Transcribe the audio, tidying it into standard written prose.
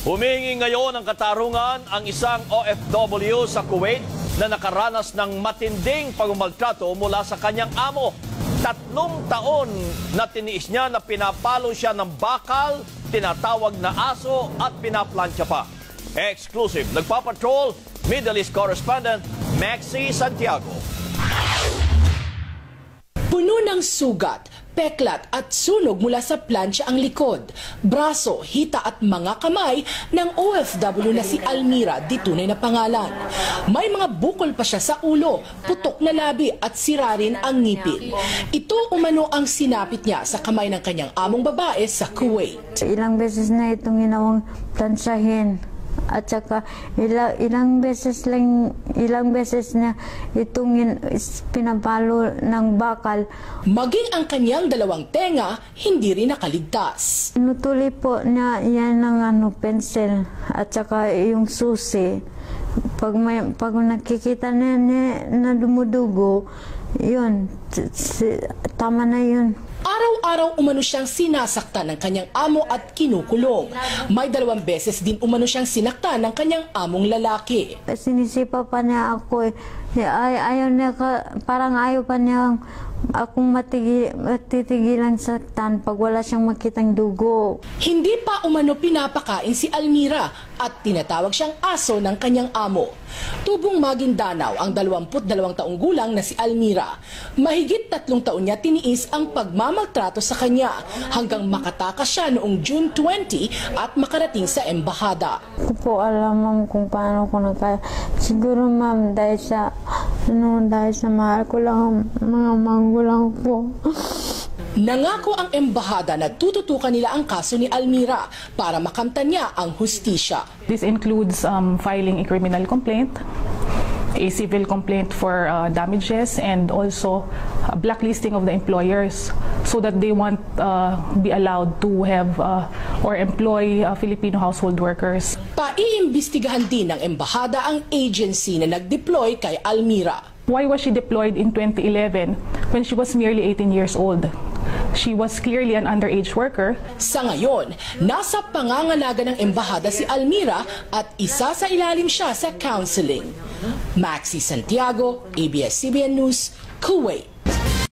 Humihingi ngayon ng katarungan ang isang OFW sa Kuwait na nakaranas ng matinding pagmamaltrato mula sa kanyang amo. 3 taon na tiniis niya na pinapalo siya ng bakal, tinatawag na aso at pinaplantya pa. Exclusive. Nagpapatrol, Middle East correspondent Maxi Santiago. Puno ng sugat, peklat at sunog mula sa plancha ang likod, braso, hita at mga kamay ng OFW na si Almira, di tunay na pangalan. May mga bukol pa siya sa ulo, putok na labi at sira rin ang ngipin. Ito umano ang sinapit niya sa kamay ng kanyang among babae sa Kuwait. Ilang beses na itong ginawang plansyahin. At saka ilang beses na itong pinapalo ng bakal. Maging ang kanyang 2 tenga, hindi rin nakaligtas. Inutuloy po niya yan ng pencil at saka yung susi. Pag nakikita niya na dumudugo, yun, tama na yun. Araw-araw umano siyang sinasaktan ng kanyang amo at kinukulong. May 2 beses din umano siyang sinaktan ng kanyang among lalaki. Sinisipa pa niya ako. Ayaw niya, parang ayaw pa niya akong matitigilan saktan pag wala siyang makitang dugo. Hindi pa umano pinapakain si Almira at tinatawag siyang aso ng kanyang amo. Tubong Maguindanao ang 22 taong gulang na si Almira. Mahigit 3 taon niya tiniis ang pagmamaltrato sa kanya hanggang makatakas siya noong June 20 at makarating sa embahada. Hindi po alam, ma'am, kung paano ko nakaya. Siguro, ma'am, dahil sa mahal ko lang mga magulang ko. Nangako ang embahada na tututukan nila ang kaso ni Almira para makamtan niya ang hustisya. This includes filing a criminal complaint, a civil complaint for damages, and also a blacklisting of the employers so that they won't be allowed to have or employ Filipino household workers. Paiimbestigahan din ng embahada ang agency na nag-deploy kay Almira. Why was she deployed in 2011 when she was merely 18 years old? She was clearly an underage worker. Sa ngayon, nasa pangangalaga ng embahada si Almira at isa sa ilalim siya sa counseling. Maxi Santiago, ABS-CBN News, Kuwait.